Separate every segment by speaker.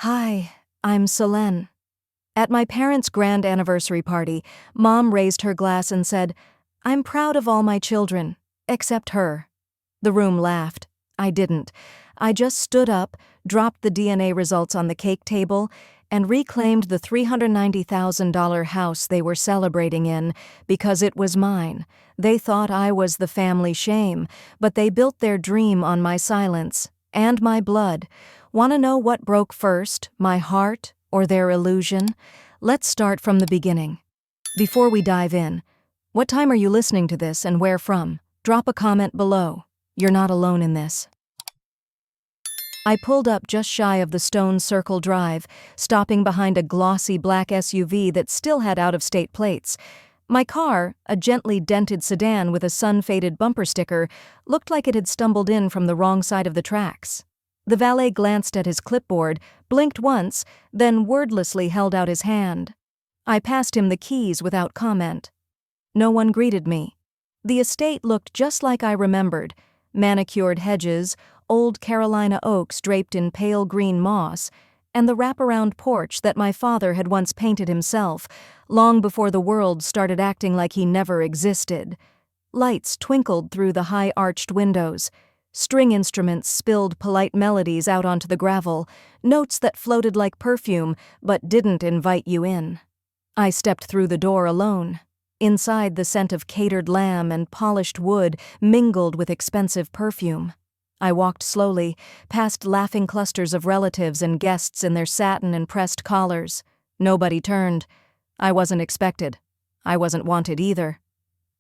Speaker 1: Hi, I'm Selene. At my parents' grand anniversary party, Mom raised her glass and said, "I'm proud of all my children, except her." The room laughed. I didn't. I just stood up, dropped the DNA results on the cake table, and reclaimed the $390,000 house they were celebrating in because it was mine. They thought I was the family shame, but they built their dream on my silence and my blood. Want to know what broke first, my heart or their illusion? Let's start from the beginning. Before we dive in, what time are you listening to this and where from? Drop a comment below. You're not alone in this. I pulled up just shy of the Stone Circle Drive, stopping behind a glossy black SUV that still had out-of-state plates. My car, a gently dented sedan with a sun-faded bumper sticker, looked like it had stumbled in from the wrong side of the tracks. The valet glanced at his clipboard, blinked once, then wordlessly held out his hand. I passed him the keys without comment. No one greeted me. The estate looked just like I remembered: manicured hedges, old Carolina oaks draped in pale green moss, and the wraparound porch that my father had once painted himself, long before the world started acting like he never existed. Lights twinkled through the high-arched windows. String instruments spilled polite melodies out onto the gravel, notes that floated like perfume but didn't invite you in. I stepped through the door alone. Inside, the scent of catered lamb and polished wood mingled with expensive perfume. I walked slowly, past laughing clusters of relatives and guests in their satin and pressed collars. Nobody turned. I wasn't expected. I wasn't wanted either.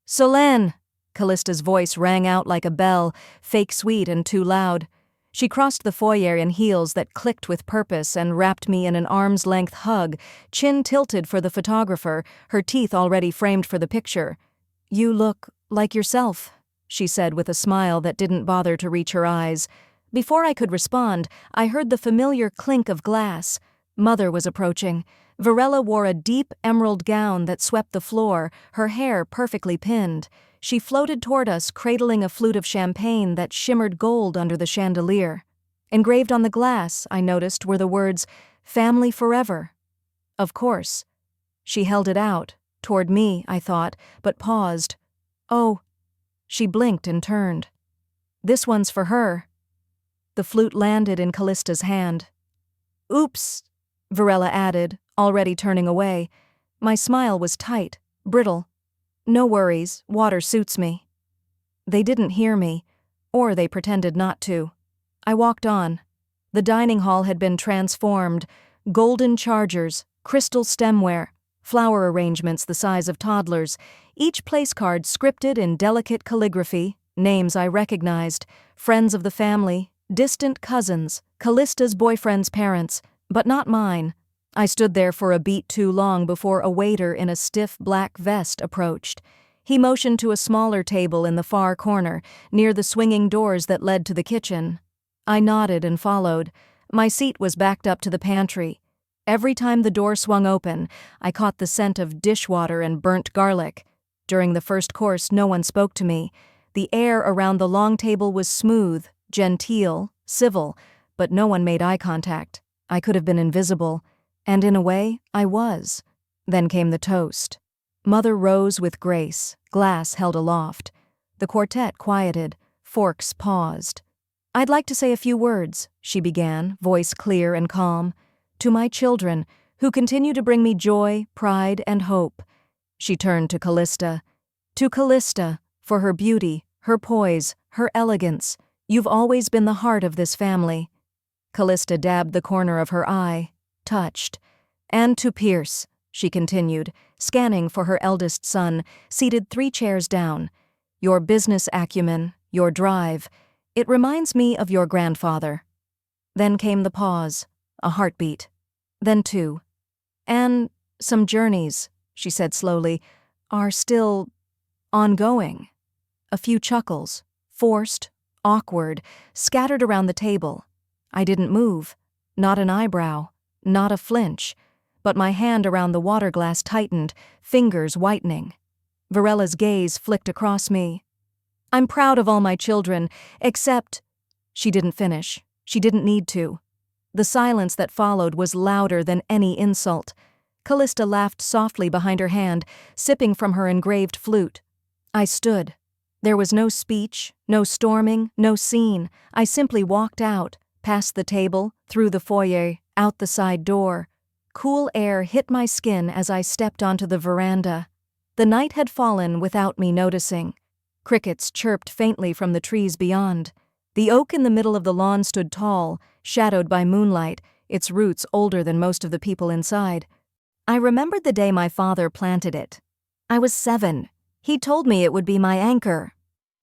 Speaker 1: "Selene!" Callista's voice rang out like a bell, fake sweet and too loud. She crossed the foyer in heels that clicked with purpose and wrapped me in an arm's-length hug, chin tilted for the photographer, her teeth already framed for the picture. "You look like yourself," she said with a smile that didn't bother to reach her eyes. Before I could respond, I heard the familiar clink of glass. Mother was approaching. Varela wore a deep emerald gown that swept the floor, her hair perfectly pinned. She floated toward us, cradling a flute of champagne that shimmered gold under the chandelier. Engraved on the glass, I noticed, were the words, "Family Forever." Of course. She held it out, toward me, I thought, but paused. "Oh." She blinked and turned. "This one's for her." The flute landed in Callista's hand. "Oops," Varela added, already turning away. My smile was tight, brittle. "No worries, water suits me." They didn't hear me, or they pretended not to. I walked on. The dining hall had been transformed: golden chargers, crystal stemware, flower arrangements the size of toddlers, each placecard scripted in delicate calligraphy, names I recognized, friends of the family, distant cousins, Callista's boyfriend's parents, but not mine. I stood there for a beat too long before a waiter in a stiff black vest approached. He motioned to a smaller table in the far corner, near the swinging doors that led to the kitchen. I nodded and followed. My seat was backed up to the pantry. Every time the door swung open, I caught the scent of dishwater and burnt garlic. During the first course, no one spoke to me. The air around the long table was smooth, genteel, civil, but no one made eye contact. I could have been invisible. And in a way, I was. Then came the toast. Mother rose with grace, glass held aloft. The quartet quieted, forks paused. "I'd like to say a few words," she began, voice clear and calm. "To my children, who continue to bring me joy, pride, and hope." She turned to Callista. "To Callista, for her beauty, her poise, her elegance. You've always been the heart of this family." Callista dabbed the corner of her eye. Touched. "And to Pierce," she continued, scanning for her eldest son, seated 3 chairs down. "Your business acumen, your drive. It reminds me of your grandfather." Then came the pause, a heartbeat. Then 2. "And some journeys," she said slowly, "are still ongoing." A few chuckles, forced, awkward, scattered around the table. I didn't move, not an eyebrow. Not a flinch, but my hand around the water glass tightened, fingers whitening. Varela's gaze flicked across me. "I'm proud of all my children, except—" She didn't finish. She didn't need to. The silence that followed was louder than any insult. Callista laughed softly behind her hand, sipping from her engraved flute. I stood. There was no speech, no storming, no scene. I simply walked out, past the table, through the foyer, out the side door. Cool air hit my skin as I stepped onto the veranda. The night had fallen without me noticing. Crickets chirped faintly from the trees beyond. The oak in the middle of the lawn stood tall, shadowed by moonlight, its roots older than most of the people inside. I remembered the day my father planted it. I was 7. He told me it would be my anchor.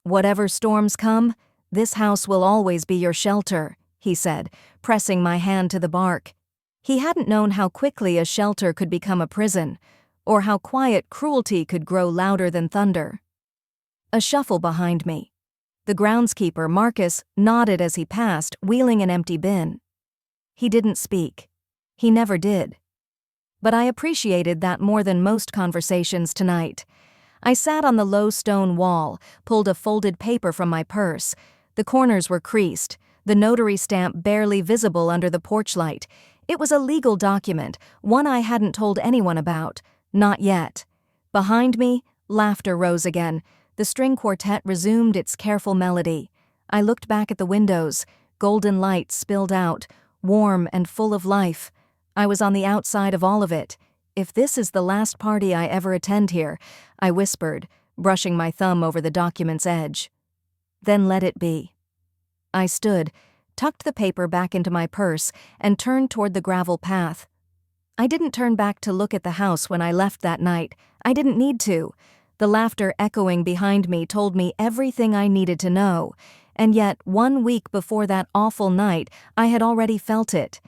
Speaker 1: "Whatever storms come, this house will always be your shelter," he said, pressing my hand to the bark. He hadn't known how quickly a shelter could become a prison, or how quiet cruelty could grow louder than thunder. A shuffle behind me. The groundskeeper, Marcus, nodded as he passed, wheeling an empty bin. He didn't speak. He never did. But I appreciated that more than most conversations tonight. I sat on the low stone wall, pulled a folded paper from my purse. The corners were creased, the notary stamp barely visible under the porch light. It was a legal document, one I hadn't told anyone about. Not yet. Behind me, laughter rose again. The string quartet resumed its careful melody. I looked back at the windows. Golden light spilled out, warm and full of life. I was on the outside of all of it. "If this is the last party I ever attend here," I whispered, brushing my thumb over the document's edge. "Then let it be." I stood, tucked the paper back into my purse, and turned toward the gravel path. I didn't turn back to look at the house when I left that night. I didn't need to. The laughter echoing behind me told me everything I needed to know, and yet 1 week before that awful night, I had already felt it.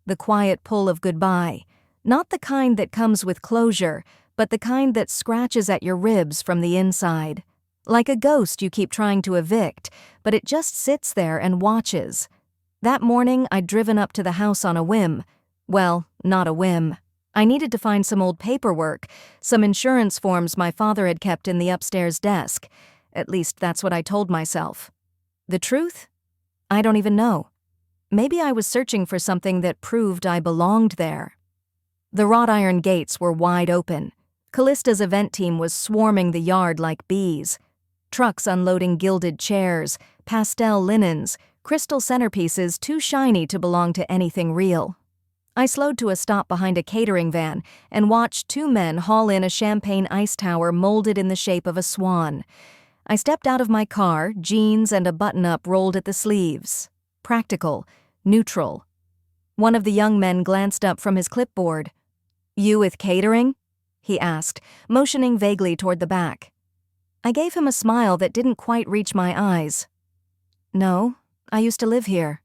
Speaker 1: The quiet pull of goodbye. Not the kind that comes with closure, but the kind that scratches at your ribs from the inside. Like a ghost you keep trying to evict, but it just sits there and watches. That morning, I'd driven up to the house on a whim. Well, not a whim. I needed to find some old paperwork, some insurance forms my father had kept in the upstairs desk. At least that's what I told myself. The truth? I don't even know. Maybe I was searching for something that proved I belonged there. The wrought iron gates were wide open. Callista's event team was swarming the yard like bees. Trucks unloading gilded chairs, pastel linens, crystal centerpieces too shiny to belong to anything real. I slowed to a stop behind a catering van and watched 2 men haul in a champagne ice tower molded in the shape of a swan. I stepped out of my car, jeans and a button-up rolled at the sleeves. Practical, neutral. One of the young men glanced up from his clipboard. "You with catering?" he asked, motioning vaguely toward the back. I gave him a smile that didn't quite reach my eyes. "No, I used to live here."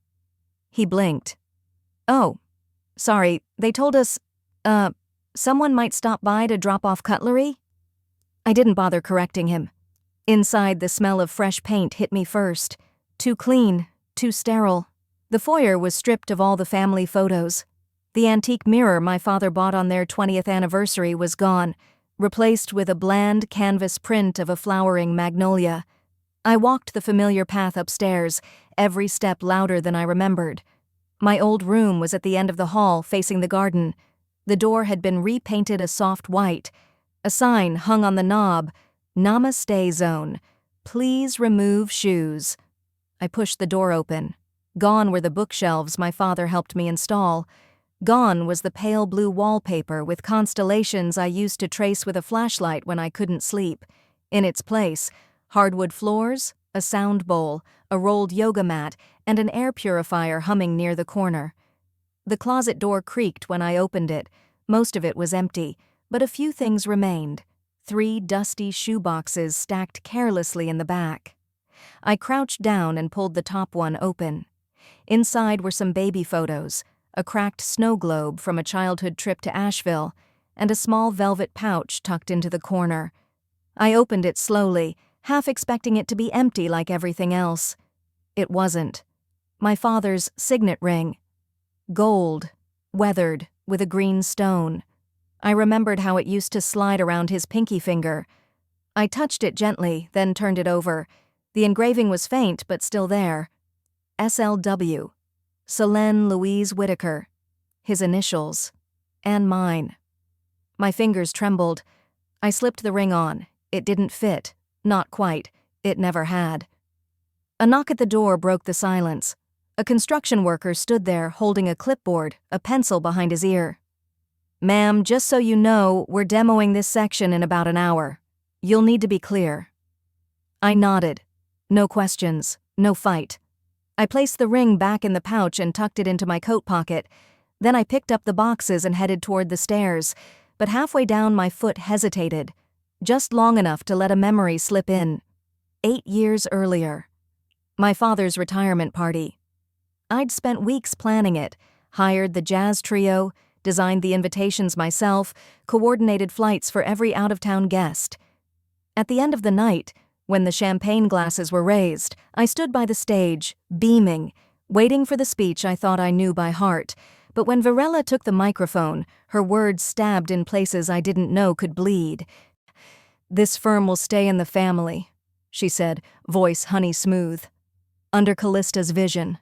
Speaker 1: He blinked. "Oh. Sorry, they told us, someone might stop by to drop off cutlery?" I didn't bother correcting him. Inside, the smell of fresh paint hit me first. Too clean, too sterile. The foyer was stripped of all the family photos. The antique mirror my father bought on their 20th anniversary was gone, replaced with a bland canvas print of a flowering magnolia. I walked the familiar path upstairs, every step louder than I remembered. My old room was at the end of the hall, facing the garden. The door had been repainted a soft white. A sign hung on the knob, "Namaste Zone. Please remove shoes." I pushed the door open. Gone were the bookshelves my father helped me install. Gone was the pale blue wallpaper with constellations I used to trace with a flashlight when I couldn't sleep. In its place, hardwood floors, a sound bowl, a rolled yoga mat, and an air purifier humming near the corner. The closet door creaked when I opened it. Most of it was empty, but a few things remained. 3 dusty shoe boxes stacked carelessly in the back. I crouched down and pulled the top one open. Inside were some baby photos, a cracked snow globe from a childhood trip to Asheville, and a small velvet pouch tucked into the corner. I opened it slowly, half expecting it to be empty like everything else. It wasn't. My father's signet ring. Gold, weathered, with a green stone. I remembered how it used to slide around his pinky finger. I touched it gently, then turned it over. The engraving was faint, but still there. SLW. Selene Louise Whitaker. His initials. And mine. My fingers trembled. I slipped the ring on. It didn't fit. Not quite. It never had. A knock at the door broke the silence. A construction worker stood there holding a clipboard, a pencil behind his ear. "Ma'am, just so you know, we're demoing this section in about an hour. You'll need to be clear." I nodded. No questions. No fight. I placed the ring back in the pouch and tucked it into my coat pocket. Then I picked up the boxes and headed toward the stairs, but halfway down my foot hesitated, just long enough to let a memory slip in. 8 years earlier. My father's retirement party. I'd spent weeks planning it, hired the jazz trio, designed the invitations myself, coordinated flights for every out-of-town guest. At the end of the night, when the champagne glasses were raised, I stood by the stage, beaming, waiting for the speech I thought I knew by heart. But when Varela took the microphone, her words stabbed in places I didn't know could bleed. "This firm will stay in the family," she said, voice honey smooth. "Under Callista's vision."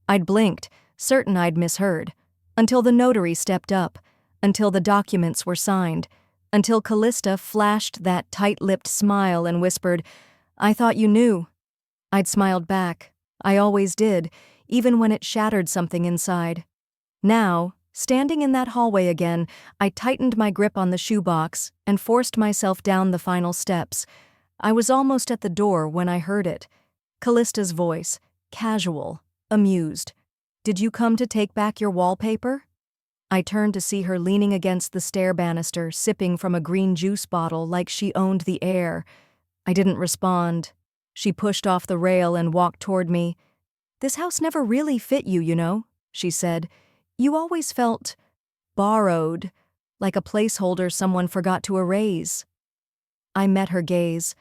Speaker 1: I'd blinked, certain I'd misheard, until the notary stepped up, until the documents were signed, until Callista flashed that tight-lipped smile and whispered, "I thought you knew." I'd smiled back. I always did, even when it shattered something inside. Now, standing in that hallway again, I tightened my grip on the shoebox and forced myself down the final steps. I was almost at the door when I heard it. Callista's voice, casual, amused. "Did you come to take back your wallpaper?" I turned to see her leaning against the stair banister, sipping from a green juice bottle like she owned the air. I didn't respond. She pushed off the rail and walked toward me. "This house never really fit you, you know," she said. "You always felt borrowed, like a placeholder someone forgot to erase." I met her gaze.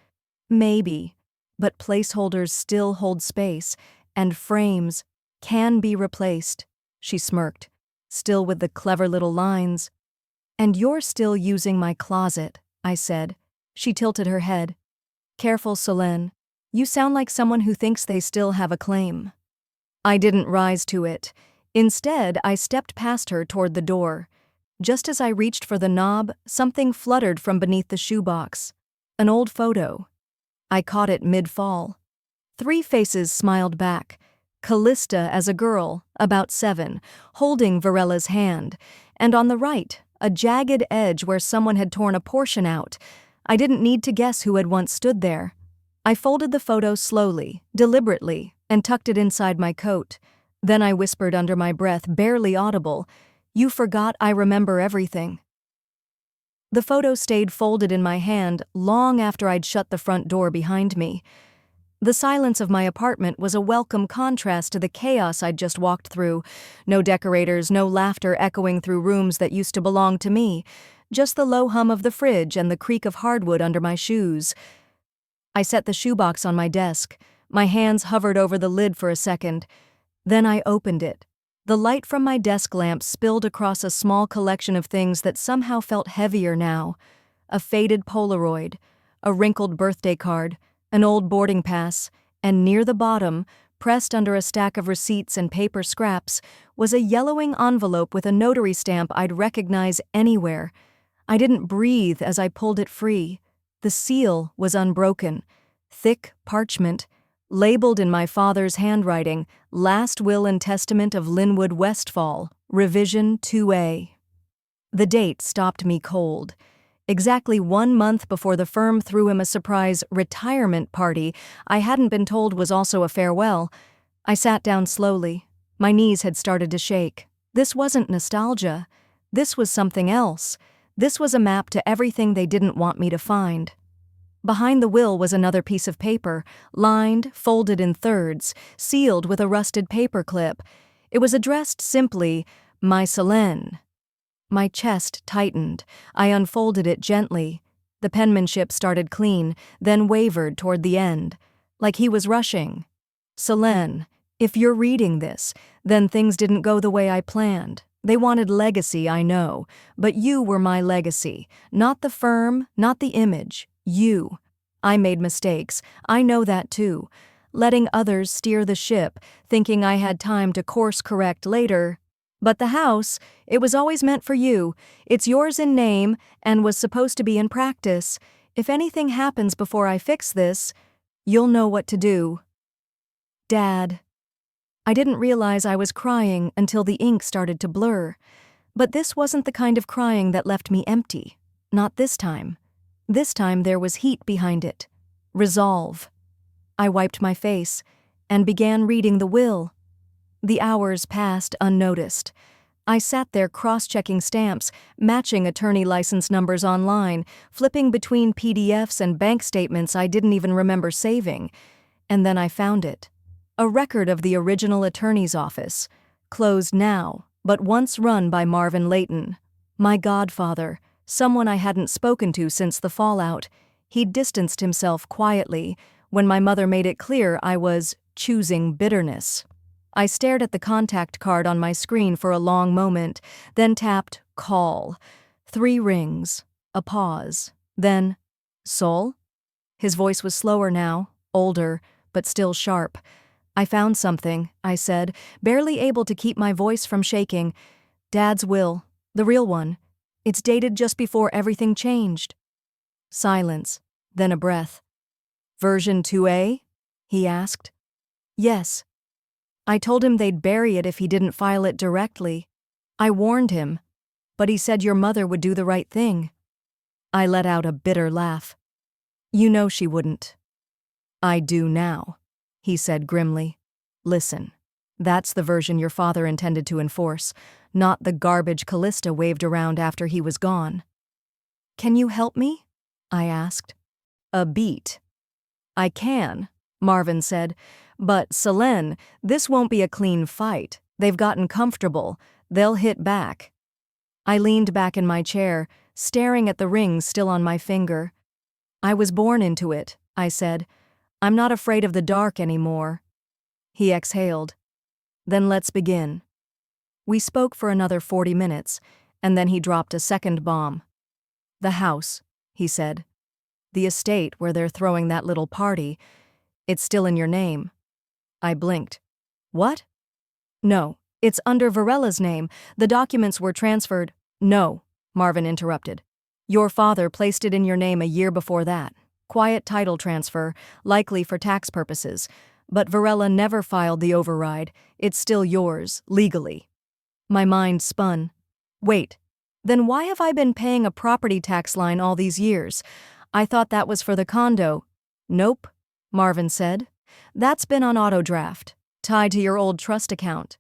Speaker 1: "Maybe, but placeholders still hold space, and frames can be replaced," she smirked, still with the clever little lines. "And you're still using my closet," I said. She tilted her head. "Careful, Selene. You sound like someone who thinks they still have a claim." I didn't rise to it. Instead, I stepped past her toward the door. Just as I reached for the knob, something fluttered from beneath the shoebox. An old photo. I caught it mid-fall. 3 faces smiled back. Callista as a girl, about 7, holding Varela's hand, and on the right, a jagged edge where someone had torn a portion out. I didn't need to guess who had once stood there. I folded the photo slowly, deliberately, and tucked it inside my coat. Then I whispered under my breath, barely audible, "You forgot I remember everything." The photo stayed folded in my hand long after I'd shut the front door behind me. The silence of my apartment was a welcome contrast to the chaos I'd just walked through. No decorators, no laughter echoing through rooms that used to belong to me. Just the low hum of the fridge and the creak of hardwood under my shoes. I set the shoebox on my desk. My hands hovered over the lid for a second. Then I opened it. The light from my desk lamp spilled across a small collection of things that somehow felt heavier now. A faded Polaroid, a wrinkled birthday card, an old boarding pass, and near the bottom, pressed under a stack of receipts and paper scraps, was a yellowing envelope with a notary stamp I'd recognize anywhere. I didn't breathe as I pulled it free. The seal was unbroken. Thick parchment, labeled in my father's handwriting, Last Will and Testament of Linwood Westfall, Revision 2A. The date stopped me cold. Exactly 1 month before the firm threw him a surprise retirement party I hadn't been told was also a farewell. I sat down slowly. My knees had started to shake. This wasn't nostalgia. This was something else. This was a map to everything they didn't want me to find. Behind the will was another piece of paper, lined, folded in thirds, sealed with a rusted paper clip. It was addressed simply, "My Selene." My chest tightened. I unfolded it gently. The penmanship started clean, then wavered toward the end, like he was rushing. "Selene, if you're reading this, then things didn't go the way I planned. They wanted legacy, I know, but you were my legacy. Not the firm, not the image. You. I made mistakes. I know that too. letting others steer the ship, thinking I had time to course correct later. But the house, it was always meant for you. It's yours in name and was supposed to be in practice. If anything happens before I fix this, you'll know what to do. Dad. I didn't realize I was crying until the ink started to blur. But this wasn't the kind of crying that left me empty. Not this time. This time there was heat behind it. Resolve. I wiped my face and began reading the will. The hours passed unnoticed. I sat there cross-checking stamps, matching attorney license numbers online, flipping between PDFs and bank statements I didn't even remember saving. And then I found it. A record of the original attorney's office. Closed now, but once run by Marvin Layton. My godfather, someone I hadn't spoken to since the fallout. He'd distanced himself quietly when my mother made it clear I was choosing bitterness. I stared at the contact card on my screen for a long moment, then tapped call. 3 rings, a pause, then, Sol? His voice was slower now, older, but still sharp. I found something, I said, barely able to keep my voice from shaking. Dad's will, the real one. It's dated just before everything changed. Silence, then a breath. Version 2A? He asked. Yes. I told him they'd bury it if he didn't file it directly. I warned him, but he said your mother would do the right thing. I let out a bitter laugh. You know she wouldn't. I do now, he said grimly. Listen, that's the version your father intended to enforce, not the garbage Callista waved around after he was gone. Can you help me? I asked. A beat. I can, Marvin said, but Selene, this won't be a clean fight. They've gotten comfortable. They'll hit back. I leaned back in my chair, staring at the ring still on my finger. I was born into it, I said. I'm not afraid of the dark anymore. He exhaled. Then let's begin. We spoke for another 40 minutes, and then he dropped a second bomb. The house, he said. The estate where they're throwing that little party. It's still in your name. I blinked. What? No, it's under Varella's name. The documents were transferred. No, Marvin interrupted. Your father placed it in your name a year before that. Quiet title transfer, likely for tax purposes. But Varela never filed the override. It's still yours, legally. My mind spun. Wait, then why have I been paying a property tax line all these years? I thought that was for the condo. Nope, Marvin said. That's been on auto draft, tied to your old trust account.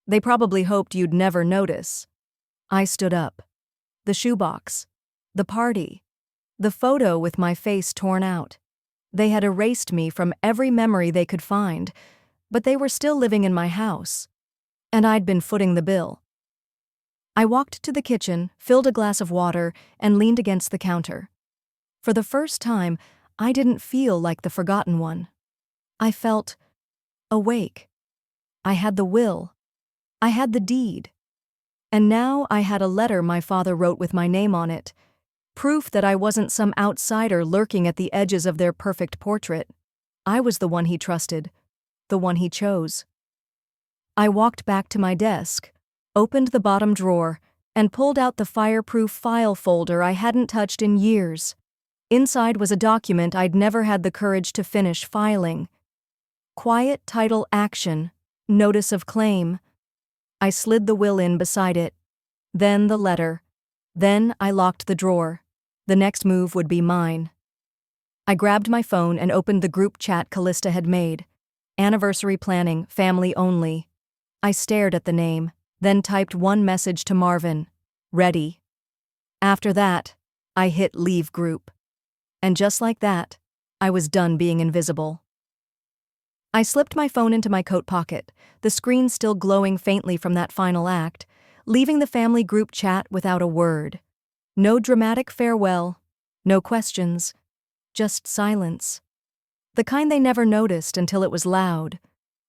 Speaker 1: They probably hoped you'd never notice. I stood up. The shoebox. The party. The photo with my face torn out. They had erased me from every memory they could find, but they were still living in my house. And I'd been footing the bill. I walked to the kitchen, filled a glass of water, and leaned against the counter. For the first time, I didn't feel like the forgotten one. I felt awake. I had the will. I had the deed. And now I had a letter my father wrote with my name on it. Proof that I wasn't some outsider lurking at the edges of their perfect portrait. I was the one he trusted, the one he chose. I walked back to my desk, opened the bottom drawer, and pulled out the fireproof file folder I hadn't touched in years. Inside was a document I'd never had the courage to finish filing. Quiet title action, notice of claim. I slid the will in beside it. Then the letter. Then I locked the drawer. The next move would be mine. I grabbed my phone and opened the group chat Callista had made. Anniversary planning, family only. I stared at the name, then typed one message to Marvin. Ready. After that, I hit leave group. And just like that, I was done being invisible. I slipped my phone into my coat pocket, the screen still glowing faintly from that final act, leaving the family group chat without a word. No dramatic farewell, no questions, just silence. The kind they never noticed until it was loud.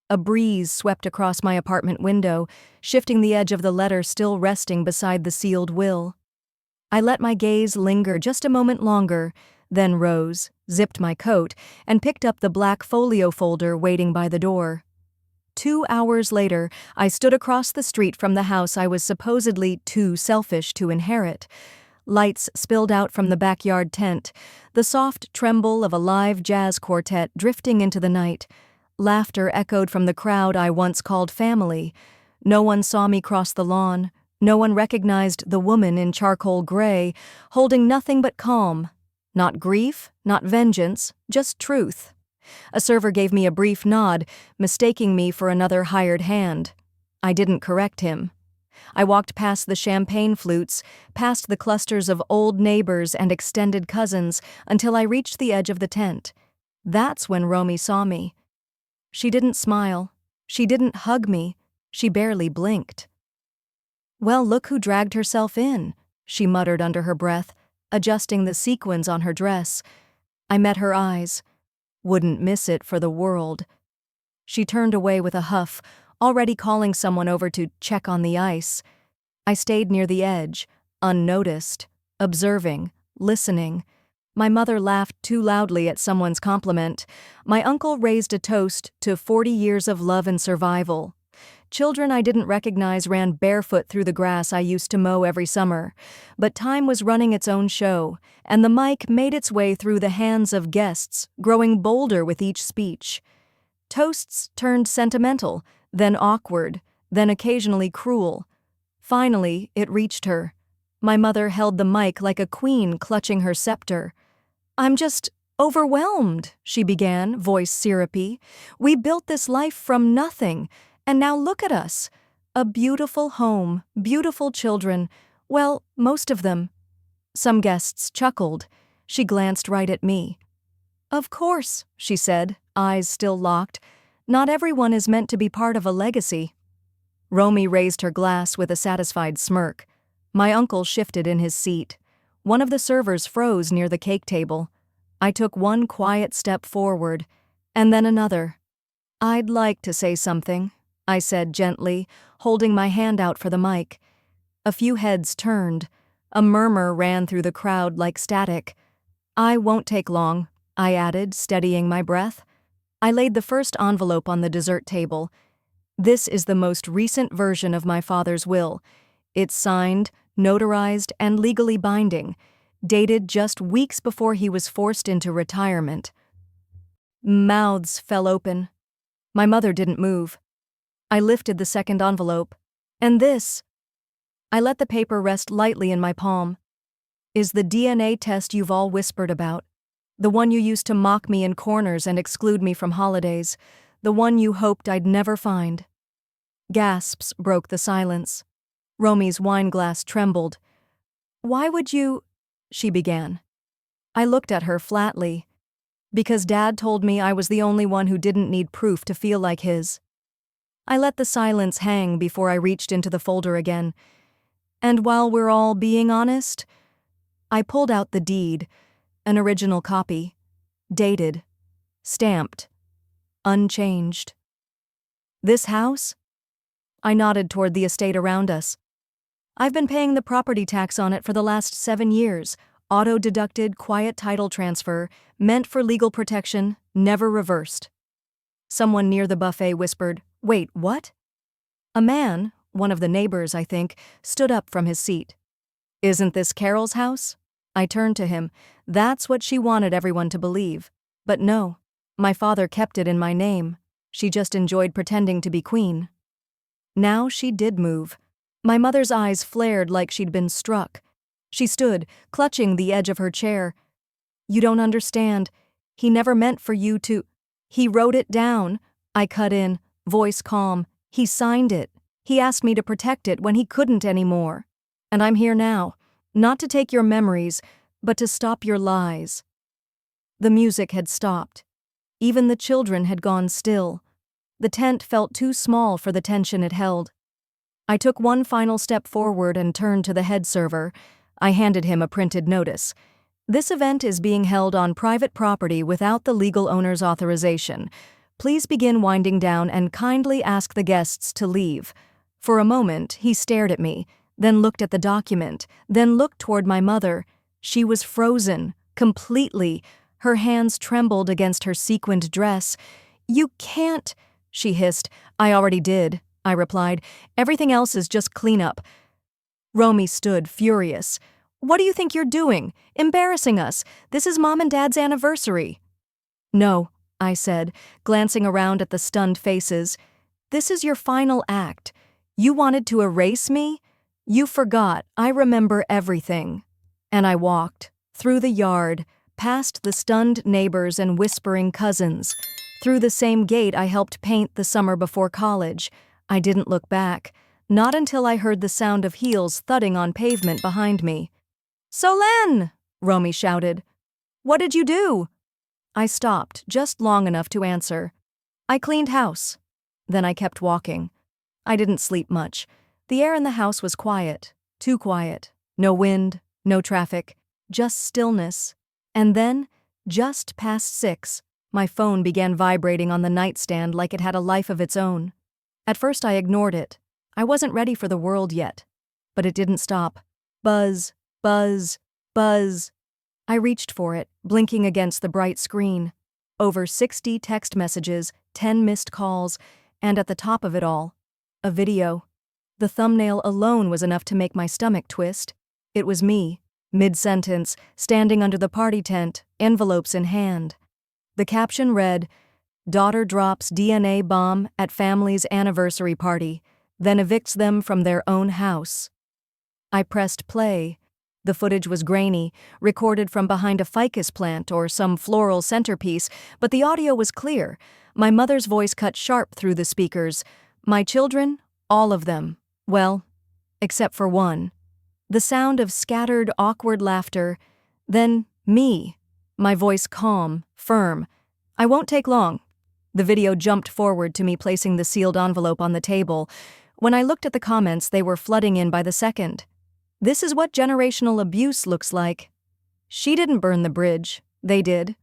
Speaker 1: A breeze swept across my apartment window, shifting the edge of the letter still resting beside the sealed will. I let my gaze linger just a moment longer, then rose, zipped my coat, and picked up the black folio folder waiting by the door. 2 hours later, I stood across the street from the house I was supposedly too selfish to inherit. Lights spilled out from the backyard tent, the soft tremble of a live jazz quartet drifting into the night. Laughter echoed from the crowd I once called family. No one saw me cross the lawn. No one recognized the woman in charcoal gray, holding nothing but calm. Not grief, not vengeance, just truth. A server gave me a brief nod, mistaking me for another hired hand. I didn't correct him. I walked past the champagne flutes, past the clusters of old neighbors and extended cousins, until I reached the edge of the tent. That's when Romy saw me. She didn't smile. She didn't hug me. She barely blinked. "Well, look who dragged herself in," she muttered under her breath, adjusting the sequins on her dress. I met her eyes. Wouldn't miss it for the world. She turned away with a huff, already calling someone over to check on the ice. I stayed near the edge, unnoticed, observing, listening. My mother laughed too loudly at someone's compliment. My uncle raised a toast to 40 years of love and survival. Children I didn't recognize ran barefoot through the grass I used to mow every summer. But time was running its own show, and the mic made its way through the hands of guests, growing bolder with each speech. Toasts turned sentimental, then awkward, then occasionally cruel. Finally, it reached her. My mother held the mic like a queen clutching her scepter. "I'm just overwhelmed," she began, voice syrupy. "We built this life from nothing. And now look at us. A beautiful home, beautiful children. Well, most of them." Some guests chuckled. She glanced right at me. "Of course," she said, eyes still locked. "Not everyone is meant to be part of a legacy." Romy raised her glass with a satisfied smirk. My uncle shifted in his seat. One of the servers froze near the cake table. I took one quiet step forward, and then another. "I'd like to say something," I said gently, holding my hand out for the mic. A few heads turned. A murmur ran through the crowd like static. "I won't take long," I added, steadying my breath. I laid the first envelope on the dessert table. "This is the most recent version of my father's will. It's signed, notarized, and legally binding, dated just weeks before he was forced into retirement." Mouths fell open. My mother didn't move. I lifted the second envelope. "And this?" I let the paper rest lightly in my palm. "Is the DNA test you've all whispered about. The one you used to mock me in corners and exclude me from holidays. The one you hoped I'd never find." Gasps broke the silence. Romy's wineglass trembled. "Why would you—" she began. I looked at her flatly. "Because Dad told me I was the only one who didn't need proof to feel like his." I let the silence hang before I reached into the folder again. "And while we're all being honest," I pulled out the deed, an original copy, dated, stamped, unchanged. "This house?" I nodded toward the estate around us. "I've been paying the property tax on it for the last 7 years, auto-deducted, quiet title transfer, meant for legal protection, never reversed." Someone near the buffet whispered, "Wait, what?" A man, one of the neighbors, I think, stood up from his seat. "Isn't this Carol's house?" I turned to him. That's what she wanted everyone to believe. But no, my father kept it in my name. She just enjoyed pretending to be queen. Now she did move. My mother's eyes flared like she'd been struck. She stood, clutching the edge of her chair. "You don't understand. He never meant for you to—" "He wrote it down," I cut in, voice calm. "He signed it. He asked me to protect it when he couldn't anymore. And I'm here now, not to take your memories, but to stop your lies." The music had stopped. Even the children had gone still. The tent felt too small for the tension it held. I took one final step forward and turned to the head server. I handed him a printed notice. "This event is being held on private property without the legal owner's authorization. Please begin winding down and kindly ask the guests to leave." For a moment, he stared at me, then looked at the document, then looked toward my mother. She was frozen, Completely. Her hands trembled against her sequined dress. "You can't," she hissed. "I already did," I replied. "Everything else is just cleanup." Romy stood, furious. "What do you think you're doing? Embarrassing us. This is Mom and Dad's anniversary." "No," I said, glancing around at the stunned faces. "This is your final act. You wanted to erase me? You forgot. I remember everything." And I walked, through the yard, past the stunned neighbors and whispering cousins, through the same gate I helped paint the summer before college. I didn't look back, not until I heard the sound of heels thudding on pavement behind me. "Solène!" Romy shouted. "What did you do?" I stopped, just long enough to answer. "I cleaned house." Then I kept walking. I didn't sleep much. The air in the house was quiet, too quiet. No wind, no traffic, just stillness. And then, just past 6, my phone began vibrating on the nightstand like it had a life of its own. At first I ignored it. I wasn't ready for the world yet. But it didn't stop. Buzz, buzz, buzz. I reached for it, blinking against the bright screen. Over 60 text messages, 10 missed calls, and at the top of it all, a video. The thumbnail alone was enough to make my stomach twist. It was me, mid-sentence, standing under the party tent, envelopes in hand. The caption read, "Daughter drops DNA bomb at family's anniversary party, then evicts them from their own house." I pressed play. The footage was grainy, recorded from behind a ficus plant or some floral centerpiece, but the audio was clear. My mother's voice cut sharp through the speakers. My children, all of them. Well, except for one. The sound of scattered, awkward laughter. Then, me. My voice calm, firm. "I won't take long." The video jumped forward to me placing the sealed envelope on the table. When I looked at the comments, they were flooding in by the second. "This is what generational abuse looks like." "She didn't burn the bridge. They did."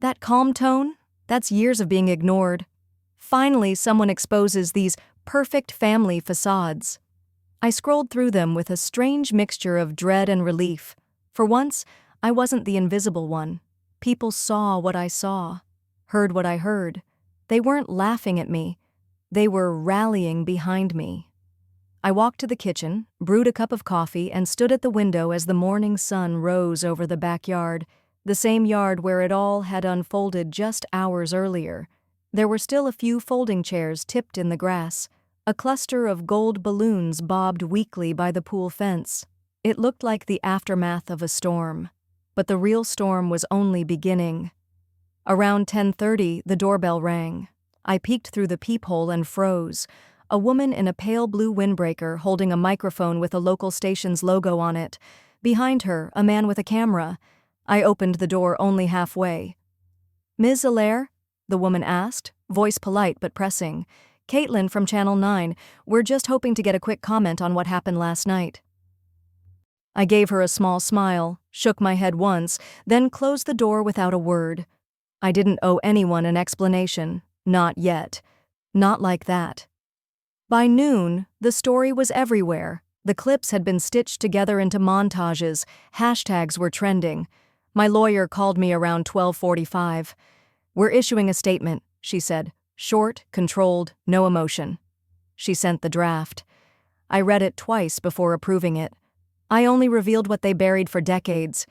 Speaker 1: That calm tone? That's years of being ignored. Finally, someone exposes these perfect family facades. I scrolled through them with a strange mixture of dread and relief. For once, I wasn't the invisible one. People saw what I saw, heard what I heard. They weren't laughing at me. They were rallying behind me. I walked to the kitchen, brewed a cup of coffee, and stood at the window as the morning sun rose over the backyard, the same yard where it all had unfolded just hours earlier. There were still a few folding chairs tipped in the grass. A cluster of gold balloons bobbed weakly by the pool fence. It looked like the aftermath of a storm. But the real storm was only beginning. Around 10:30, the doorbell rang. I peeked through the peephole and froze. A woman in a pale blue windbreaker holding a microphone with a local station's logo on it. Behind her, a man with a camera. I opened the door only halfway. "Ms. Allaire?" the woman asked, voice polite but pressing. "Caitlin from Channel 9. We're just hoping to get a quick comment on what happened last night." I gave her a small smile, shook my head once, then closed the door without a word. I didn't owe anyone an explanation. Not yet. Not like that. By noon, the story was everywhere. The clips had been stitched together into montages. Hashtags were trending. My lawyer called me around 12:45. "We're issuing a statement," she said. Short, controlled, no emotion. She sent the draft. I read it twice before approving it. I only revealed what they buried for decades.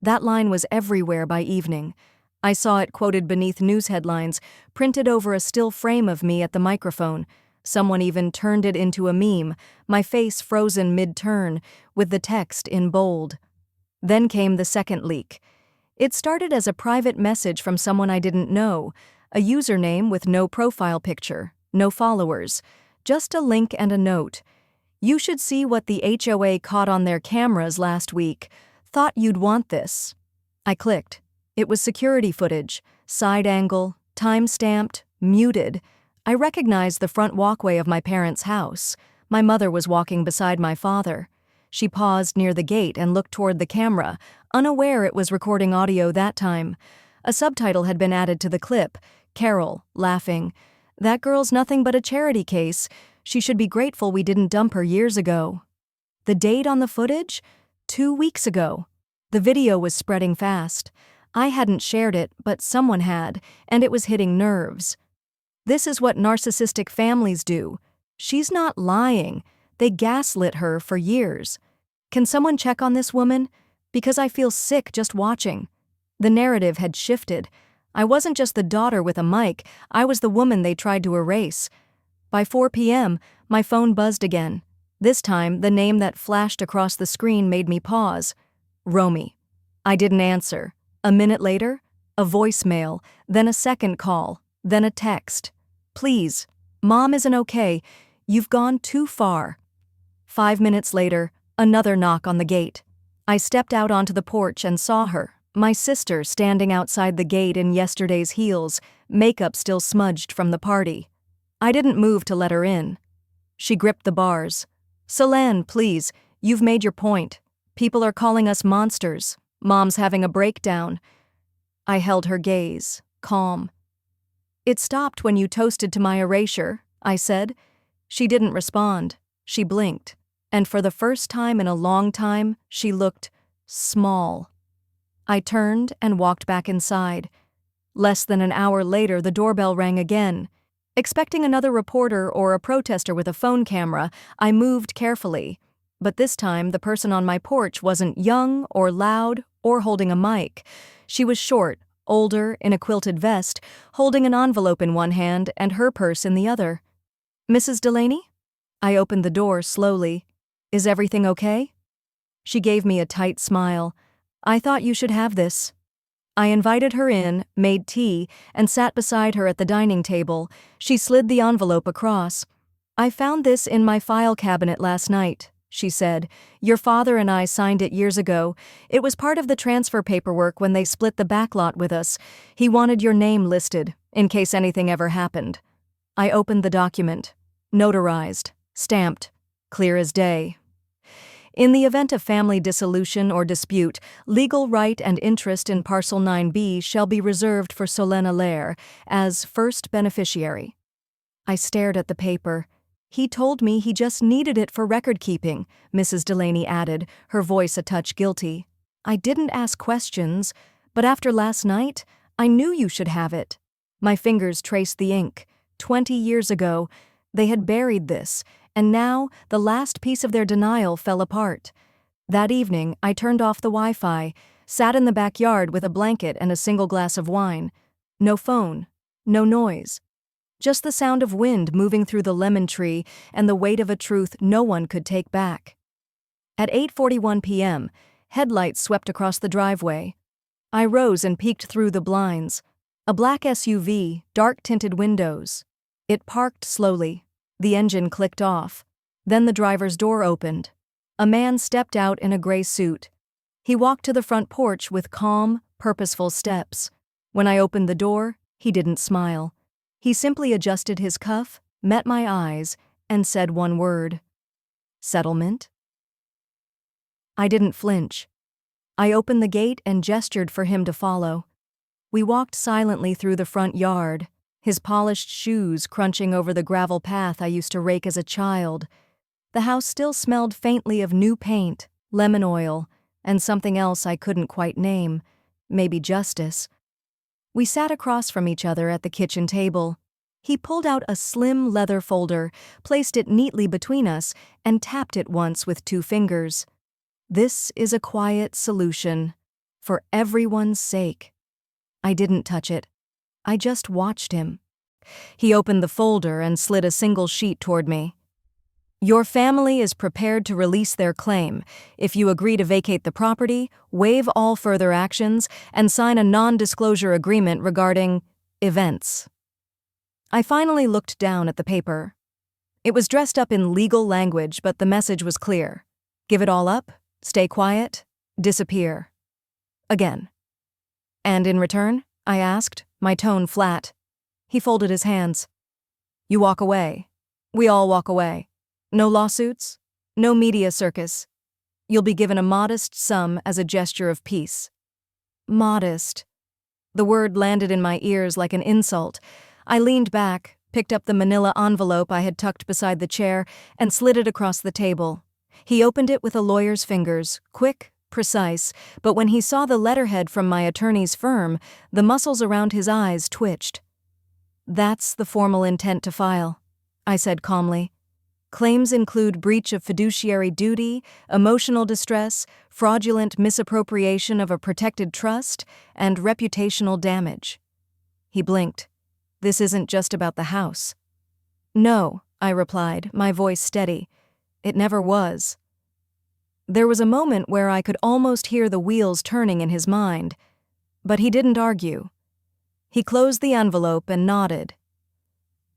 Speaker 1: That line was everywhere by evening. I saw it quoted beneath news headlines, printed over a still frame of me at the microphone. Someone even turned it into a meme, my face frozen mid-turn, with the text in bold. Then came the second leak. It started as a private message from someone I didn't know, a username with no profile picture, no followers, just a link and a note. "You should see what the HOA caught on their cameras last week. Thought you'd want this." I clicked. It was security footage, side angle, time-stamped, muted. I recognized the front walkway of my parents' house. My mother was walking beside my father. She paused near the gate and looked toward the camera, unaware it was recording audio that time. A subtitle had been added to the clip, Carol, laughing. "That girl's nothing but a charity case. She should be grateful we didn't dump her years ago." The date on the footage? 2 weeks ago. The video was spreading fast. I hadn't shared it, but someone had, and it was hitting nerves. This is what narcissistic families do. She's not lying. They gaslit her for years. Can someone check on this woman? Because I feel sick just watching. The narrative had shifted. I wasn't just the daughter with a mic, I was the woman they tried to erase. By 4 p.m., my phone buzzed again. This time, the name that flashed across the screen made me pause. Romy. I didn't answer. A minute later, a voicemail, then a second call, then a text. Please, Mom isn't okay. You've gone too far. 5 minutes later, another knock on the gate. I stepped out onto the porch and saw her, my sister standing outside the gate in yesterday's heels, makeup still smudged from the party. I didn't move to let her in. She gripped the bars. Solange, please, you've made your point. People are calling us monsters. Mom's having a breakdown. I held her gaze, calm. It stopped when you toasted to my erasure, I said. She didn't respond. She blinked. And for the first time in a long time, she looked small. I turned and walked back inside. Less than an hour later, the doorbell rang again. Expecting another reporter or a protester with a phone camera, I moved carefully. But this time, the person on my porch wasn't young or loud or holding a mic. She was short, older, in a quilted vest, holding an envelope in one hand and her purse in the other. Mrs. Delaney? I opened the door slowly. Is everything okay? She gave me a tight smile. I thought you should have this. I invited her in, made tea, and sat beside her at the dining table. She slid the envelope across. I found this in my file cabinet last night, she said. Your father and I signed it years ago. It was part of the transfer paperwork when they split the backlot with us. He wanted your name listed, in case anything ever happened. I opened the document. Notarized. Stamped. Clear as day. In the event of family dissolution or dispute, legal right and interest in Parcel 9B shall be reserved for Solange Allaire as first beneficiary. I stared at the paper. He told me he just needed it for record-keeping, Mrs. Delaney added, her voice a touch guilty. I didn't ask questions, but after last night, I knew you should have it. My fingers traced the ink. 20 years ago, they had buried this, and now the last piece of their denial fell apart. That evening, I turned off the Wi-Fi, sat in the backyard with a blanket and a single glass of wine. No phone, no noise. Just the sound of wind moving through the lemon tree and the weight of a truth no one could take back. At 8:41 p.m., headlights swept across the driveway. I rose and peeked through the blinds. A black SUV, dark-tinted windows. It parked slowly. The engine clicked off. Then the driver's door opened. A man stepped out in a gray suit. He walked to the front porch with calm, purposeful steps. When I opened the door, he didn't smile. He simply adjusted his cuff, met my eyes, and said one word. Settlement? I didn't flinch. I opened the gate and gestured for him to follow. We walked silently through the front yard, his polished shoes crunching over the gravel path I used to rake as a child. The house still smelled faintly of new paint, lemon oil, and something else I couldn't quite name, maybe justice. We sat across from each other at the kitchen table. He pulled out a slim leather folder, placed it neatly between us, and tapped it once with 2 fingers. This is a quiet solution, for everyone's sake. I didn't touch it. I just watched him. He opened the folder and slid a single sheet toward me. Your family is prepared to release their claim if you agree to vacate the property, waive all further actions, and sign a non-disclosure agreement regarding events. I finally looked down at the paper. It was dressed up in legal language, but the message was clear. Give it all up, stay quiet, disappear. Again. And in return? I asked, my tone flat. He folded his hands. You walk away. We all walk away. No lawsuits, no media circus. You'll be given a modest sum as a gesture of peace. Modest. The word landed in my ears like an insult. I leaned back, picked up the manila envelope I had tucked beside the chair, and slid it across the table. He opened it with a lawyer's fingers, quick, precise, but when he saw the letterhead from my attorney's firm, the muscles around his eyes twitched. "That's the formal intent to file," I said calmly. "Claims include breach of fiduciary duty, emotional distress, fraudulent misappropriation of a protected trust, and reputational damage." He blinked. "This isn't just about the house." "No," I replied, my voice steady. "It never was." There was a moment where I could almost hear the wheels turning in his mind, but he didn't argue. He closed the envelope and nodded.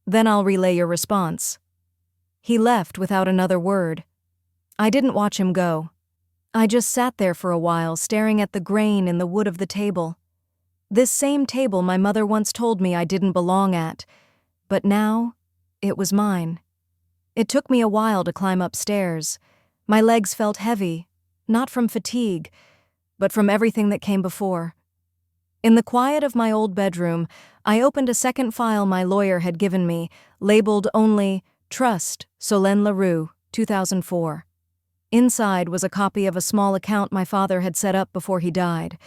Speaker 1: "Then I'll relay your response." He left without another word. I didn't watch him go. I just sat there for a while, staring at the grain in the wood of the table. This same table my mother once told me I didn't belong at, but now it was mine. It took me a while to climb upstairs. My legs felt heavy, not from fatigue, but from everything that came before. In the quiet of my old bedroom, I opened a second file my lawyer had given me, labeled only Trust, Solène Leroux, 2004. Inside was a copy of a small account my father had set up before he died.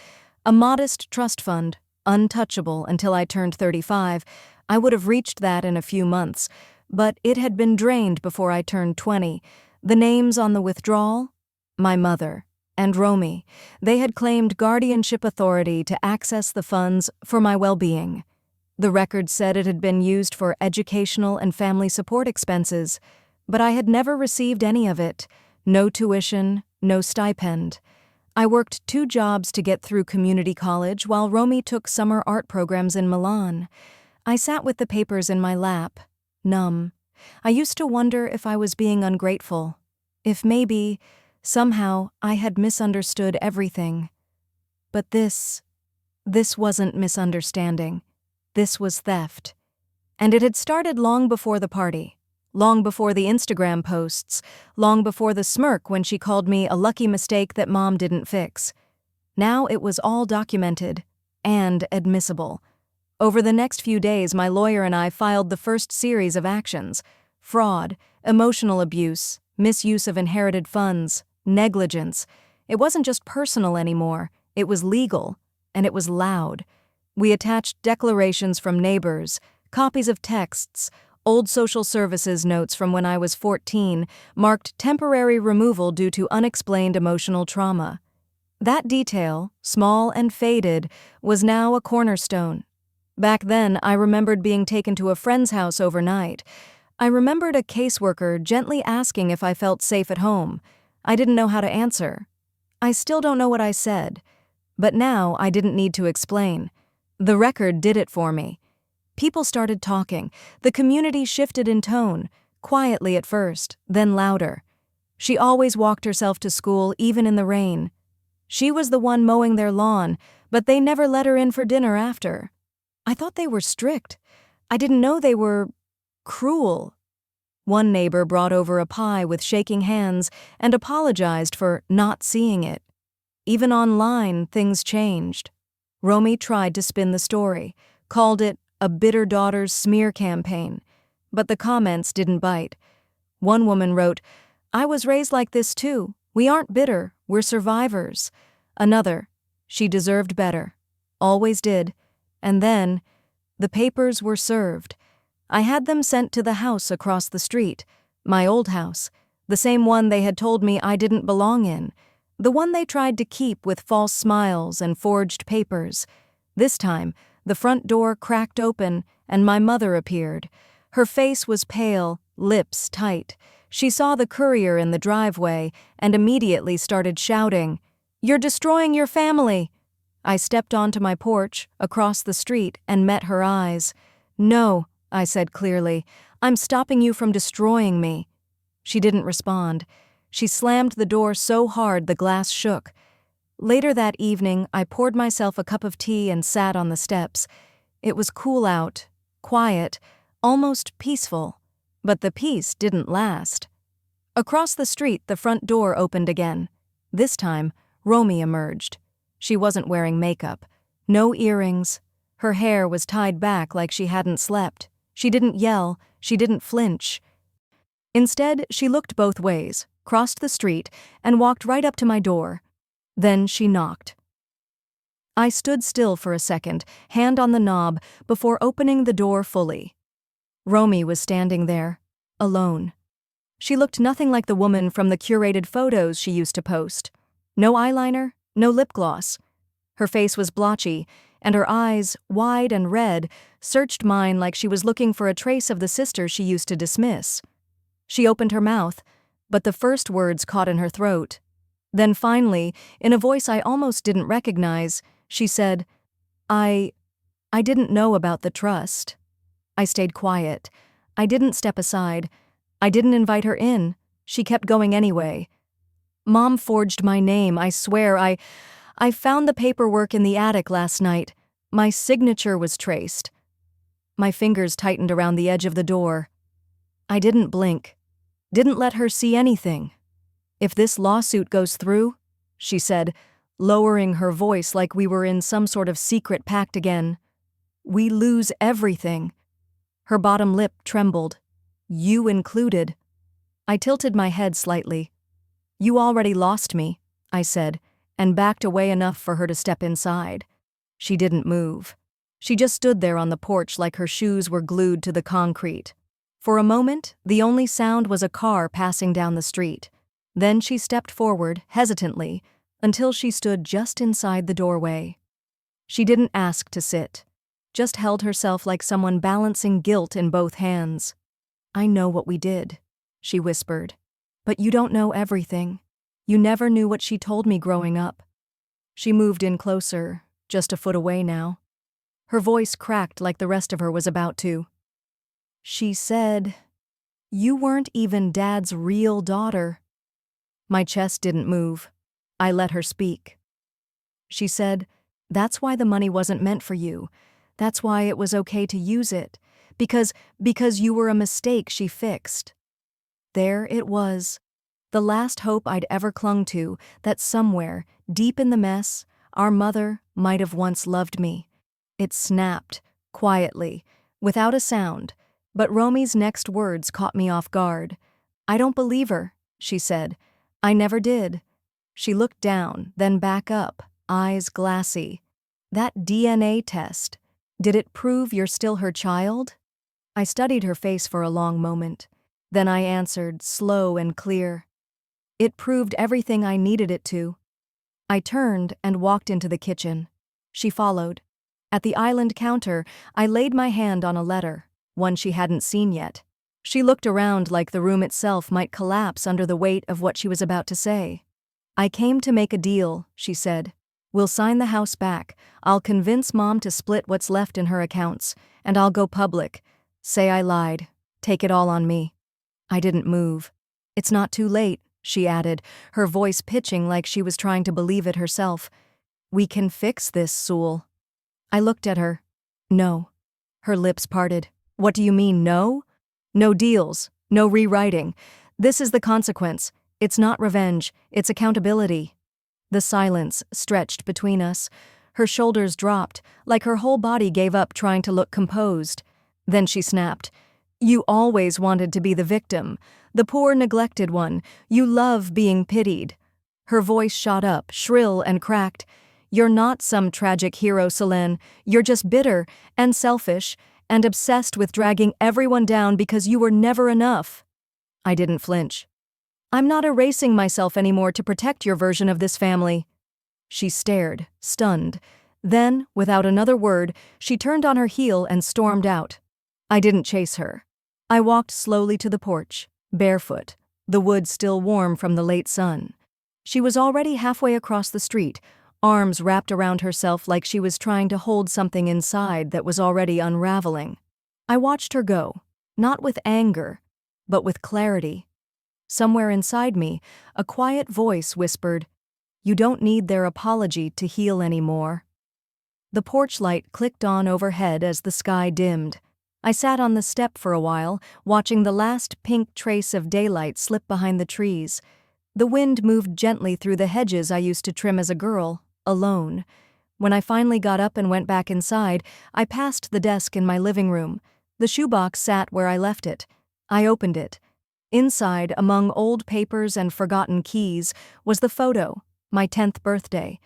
Speaker 1: A modest trust fund, untouchable until I turned 35. I would have reached that in a few months, but it had been drained before I turned 20. The names on the withdrawal? My mother and Romy. They had claimed guardianship authority to access the funds for my well-being. The record said it had been used for educational and family support expenses, but I had never received any of it. No tuition, no stipend. I worked 2 jobs to get through community college while Romy took summer art programs in Milan. I sat with the papers in my lap, numb. I used to wonder if I was being ungrateful, if maybe, somehow, I had misunderstood everything. But this wasn't misunderstanding. This was theft. And it had started long before the party, long before the Instagram posts, long before the smirk when she called me a lucky mistake that Mom didn't fix. Now it was all documented and admissible. Over the next few days, my lawyer and I filed the first series of actions: fraud, emotional abuse, misuse of inherited funds, negligence. It wasn't just personal anymore, it was legal, and it was loud. We attached declarations from neighbors, copies of texts, old social services notes from when I was 14, marked temporary removal due to unexplained emotional trauma. That detail, small and faded, was now a cornerstone. Back then, I remembered being taken to a friend's house overnight. I remembered a caseworker gently asking if I felt safe at home. I didn't know how to answer. I still don't know what I said. But now I didn't need to explain. The record did it for me. People started talking. The community shifted in tone, quietly at first, then louder. She always walked herself to school, even in the rain. She was the one mowing their lawn, but they never let her in for dinner after. I thought they were strict. I didn't know they were cruel. One neighbor brought over a pie with shaking hands and apologized for not seeing it. Even online, things changed. Romy tried to spin the story, called it a bitter daughter's smear campaign, but the comments didn't bite. One woman wrote, "I was raised like this too. We aren't bitter, we're survivors." Another, "She deserved better. Always did." And then, the papers were served. I had them sent to the house across the street, my old house, the same one they had told me I didn't belong in, the one they tried to keep with false smiles and forged papers. This time, the front door cracked open and my mother appeared. Her face was pale, lips tight. She saw the courier in the driveway and immediately started shouting, "You're destroying your family!" I stepped onto my porch, across the street, and met her eyes. "No," I said clearly, "I'm stopping you from destroying me." She didn't respond. She slammed the door so hard the glass shook. Later that evening, I poured myself a cup of tea and sat on the steps. It was cool out, quiet, almost peaceful. But the peace didn't last. Across the street, the front door opened again. This time, Romy emerged. She wasn't wearing makeup. No earrings. Her hair was tied back like she hadn't slept. She didn't yell. She didn't flinch. Instead, she looked both ways, crossed the street, and walked right up to my door. Then she knocked. I stood still for a second, hand on the knob, before opening the door fully. Romy was standing there, alone. She looked nothing like the woman from the curated photos she used to post. No eyeliner, no lip gloss. Her face was blotchy, and her eyes, wide and red, searched mine like she was looking for a trace of the sister she used to dismiss. She opened her mouth, but the first words caught in her throat. Then finally, in a voice I almost didn't recognize, she said, I didn't know about the trust. I stayed quiet. I didn't step aside. I didn't invite her in. She kept going anyway. Mom forged my name, I swear. I found the paperwork in the attic last night. My signature was traced. My fingers tightened around the edge of the door. I didn't blink. Didn't let her see anything. If this lawsuit goes through, she said, lowering her voice like we were in some sort of secret pact again, we lose everything. Her bottom lip trembled. You included. I tilted my head slightly. You already lost me, I said, and backed away enough for her to step inside. She didn't move. She just stood there on the porch like her shoes were glued to the concrete. For a moment, the only sound was a car passing down the street. Then she stepped forward, hesitantly, until she stood just inside the doorway. She didn't ask to sit, just held herself like someone balancing guilt in both hands. I know what we did, she whispered. But you don't know everything. You never knew what she told me growing up. She moved in closer, just a foot away now. Her voice cracked like the rest of her was about to. She said, you weren't even Dad's real daughter. My chest didn't move. I let her speak. She said, that's why the money wasn't meant for you. That's why it was okay to use it. Because you were a mistake she fixed. There it was. The last hope I'd ever clung to, that somewhere, deep in the mess, our mother might have once loved me. It snapped, quietly, without a sound, but Romy's next words caught me off guard. I don't believe her, she said. I never did. She looked down, then back up, eyes glassy. That DNA test, did it prove you're still her child? I studied her face for a long moment. Then I answered, slow and clear. It proved everything I needed it to. I turned and walked into the kitchen. She followed. At the island counter, I laid my hand on a letter, one she hadn't seen yet. She looked around like the room itself might collapse under the weight of what she was about to say. I came to make a deal, she said. We'll sign the house back. I'll convince Mom to split what's left in her accounts, and I'll go public. Say I lied. Take it all on me. I didn't move. It's not too late, she added, her voice pitching like she was trying to believe it herself. We can fix this, Sewell. I looked at her. No. Her lips parted. What do you mean, no? No deals. No rewriting. This is the consequence. It's not revenge. It's accountability. The silence stretched between us. Her shoulders dropped, like her whole body gave up trying to look composed. Then she snapped. You always wanted to be the victim, the poor neglected one. You love being pitied. Her voice shot up, shrill and cracked. You're not some tragic hero, Selene. You're just bitter and selfish and obsessed with dragging everyone down because you were never enough. I didn't flinch. I'm not erasing myself anymore to protect your version of this family. She stared, stunned. Then, without another word, she turned on her heel and stormed out. I didn't chase her. I walked slowly to the porch, barefoot, the wood still warm from the late sun. She was already halfway across the street, arms wrapped around herself like she was trying to hold something inside that was already unraveling. I watched her go, not with anger, but with clarity. Somewhere inside me, a quiet voice whispered, You don't need their apology to heal anymore. The porch light clicked on overhead as the sky dimmed. I sat on the step for a while, watching the last pink trace of daylight slip behind the trees. The wind moved gently through the hedges I used to trim as a girl, alone. When I finally got up and went back inside, I passed the desk in my living room. The shoebox sat where I left it. I opened it. Inside, among old papers and forgotten keys, was the photo, My 10th birthday.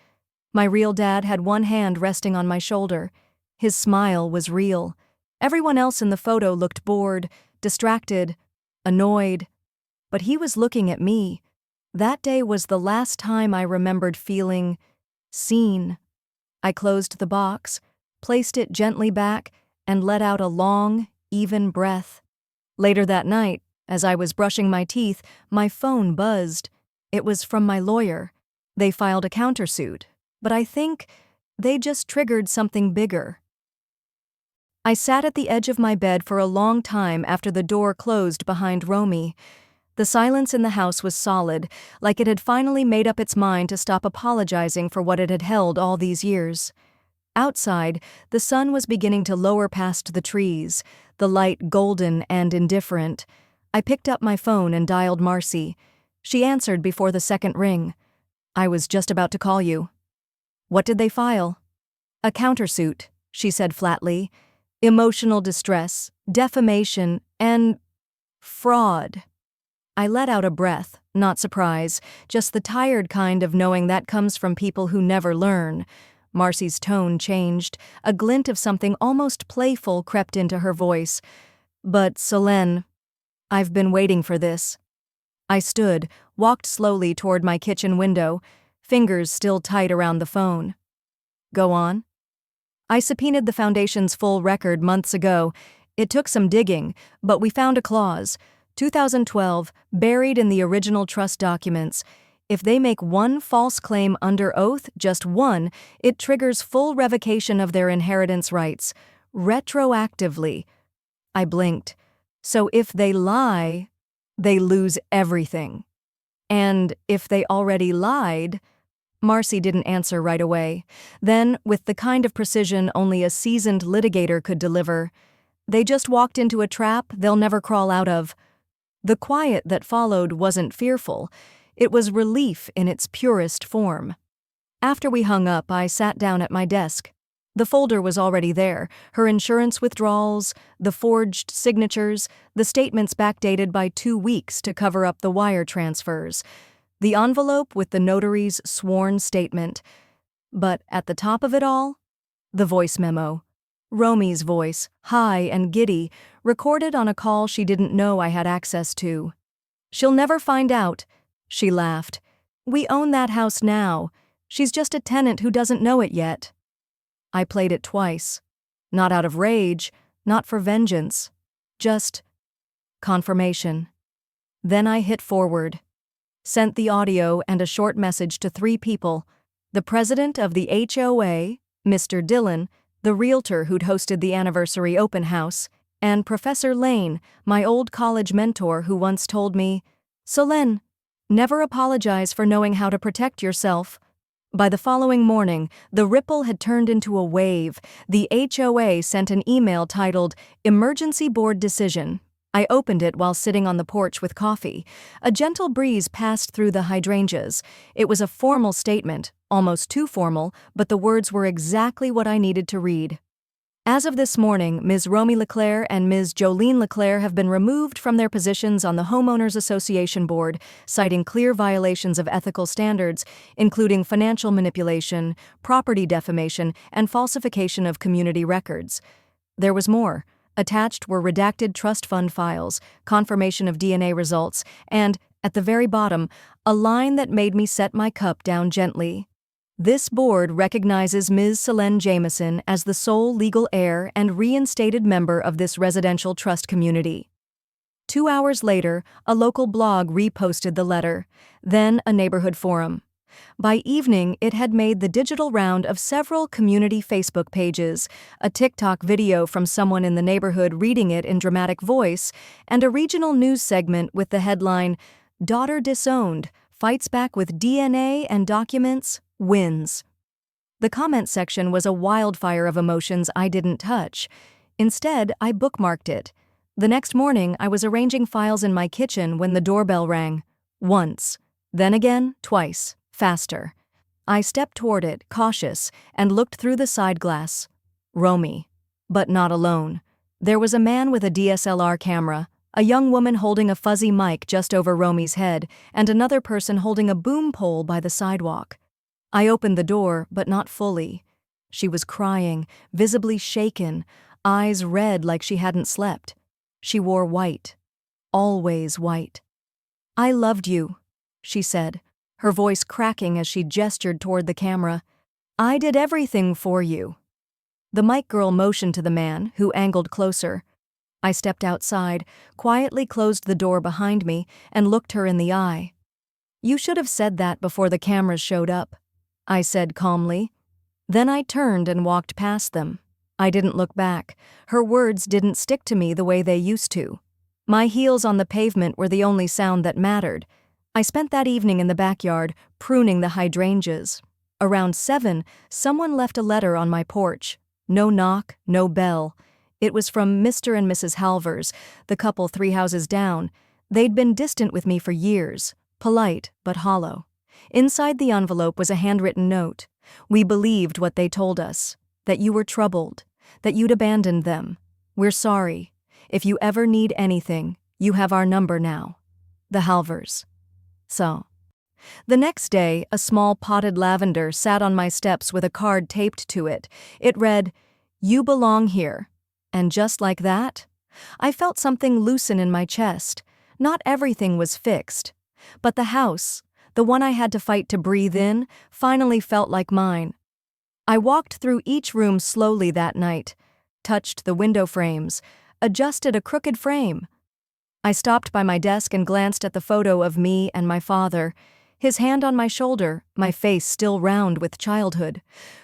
Speaker 1: My real dad had one hand resting on my shoulder. His smile was real. Everyone else in the photo looked bored, distracted, annoyed. But he was looking at me. That day was the last time I remembered feeling seen. I closed the box, placed it gently back, and let out a long, even breath. Later that night, as I was brushing my teeth, my phone buzzed. It was from my lawyer. They filed a countersuit, but I think they just triggered something bigger. I sat at the edge of my bed for a long time after the door closed behind Romy. The silence in the house was solid, like it had finally made up its mind to stop apologizing for what it had held all these years. Outside, the sun was beginning to lower past the trees, the light golden and indifferent. I picked up my phone and dialed Marcy. She answered before the second ring. "I was just about to call you." "What did they file?" "A countersuit," she said flatly. "Emotional distress, defamation, and fraud." I let out a breath, not surprise, just the tired kind of knowing that comes from people who never learn. Marcy's tone changed. A glint of something almost playful crept into her voice. "But, Solène, I've been waiting for this." I stood, walked slowly toward my kitchen window, fingers still tight around the phone. "Go on." "I subpoenaed the Foundation's full record months ago. It took some digging, but we found a clause, 2012, buried in the original trust documents. If they make one false claim under oath, just one, it triggers full revocation of their inheritance rights, retroactively." I blinked. "So if they lie, they lose everything. And if they already lied—" Marcy didn't answer right away. Then, with the kind of precision only a seasoned litigator could deliver, "They just walked into a trap they'll never crawl out of." The quiet that followed wasn't fearful. It was relief in its purest form. After we hung up, I sat down at my desk. The folder was already there, her insurance withdrawals, the forged signatures, the statements backdated by 2 weeks to cover up the wire transfers, the envelope with the notary's sworn statement. But at the top of it all, the voice memo. Romy's voice, high and giddy, recorded on a call she didn't know I had access to. "She'll never find out," she laughed. "We own that house now. She's just a tenant who doesn't know it yet." I played it twice. Not out of rage, not for vengeance. Just confirmation. Then I hit forward. Sent the audio and a short message to 3 people: the president of the HOA, Mr. Dillon, the realtor who'd hosted the anniversary open house, and Professor Lane, my old college mentor who once told me, "Solène, never apologize for knowing how to protect yourself." By the following morning, the ripple had turned into a wave. The HOA sent an email titled, "Emergency Board Decision." I opened it while sitting on the porch with coffee. A gentle breeze passed through the hydrangeas. It was a formal statement, almost too formal, but the words were exactly what I needed to read. "As of this morning, Ms. Romy Leclerc and Ms. Jolene Leclerc have been removed from their positions on the Homeowners Association Board, citing clear violations of ethical standards, including financial manipulation, property defamation, and falsification of community records." There was more. Attached were redacted trust fund files, confirmation of DNA results, and, at the very bottom, a line that made me set my cup down gently. "This board recognizes Ms. Solène Jameson as the sole legal heir and reinstated member of this residential trust community." 2 hours later, a local blog reposted the letter, then a neighborhood forum. By evening, it had made the digital round of several community Facebook pages, a TikTok video from someone in the neighborhood reading it in dramatic voice, and a regional news segment with the headline, "Daughter Disowned, Fights Back with DNA and Documents, Wins." The comment section was a wildfire of emotions I didn't touch. Instead, I bookmarked it. The next morning, I was arranging files in my kitchen when the doorbell rang. Once. Then again, twice. Faster. I stepped toward it, cautious, and looked through the side glass. Romy. But not alone. There was a man with a DSLR camera, a young woman holding a fuzzy mic just over Romy's head, and another person holding a boom pole by the sidewalk. I opened the door, but not fully. She was crying, visibly shaken, eyes red like she hadn't slept. She wore white. Always white. "I loved you," she said, her voice cracking as she gestured toward the camera. "I did everything for you." The mic girl motioned to the man, who angled closer. I stepped outside, quietly closed the door behind me, and looked her in the eye. "You should have said that before the cameras showed up," I said calmly. Then I turned and walked past them. I didn't look back. Her words didn't stick to me the way they used to. My heels on the pavement were the only sound that mattered. I spent that evening in the backyard, pruning the hydrangeas. Around 7, someone left a letter on my porch. No knock, no bell. It was from Mr. and Mrs. Halvers, the couple 3 houses down. They'd been distant with me for years, polite but hollow. Inside the envelope was a handwritten note. "We believed what they told us, that you were troubled, that you'd abandoned them. We're sorry. If you ever need anything, you have our number now. The Halvers." So. The next day, a small potted lavender sat on my steps with a card taped to it. It read, "You belong here." And just like that, I felt something loosen in my chest. Not everything was fixed. But the house, the one I had to fight to breathe in, finally felt like mine. I walked through each room slowly that night, touched the window frames, adjusted a crooked frame. I stopped by my desk and glanced at the photo of me and my father, his hand on my shoulder, my face still round with childhood.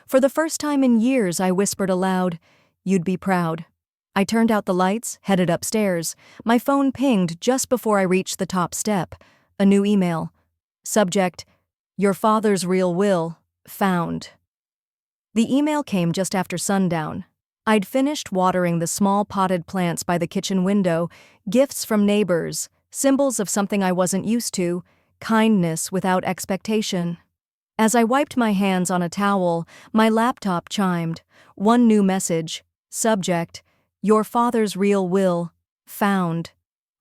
Speaker 1: For the first time in years, I whispered aloud, "You'd be proud." I turned out the lights, headed upstairs. My phone pinged just before I reached the top step. A new email. Subject, "Your father's real will, found." The email came just after sundown. I'd finished watering the small potted plants by the kitchen window, gifts from neighbors, symbols of something I wasn't used to, kindness without expectation. As I wiped my hands on a towel, my laptop chimed. One new message. Subject, "Your father's real will, found."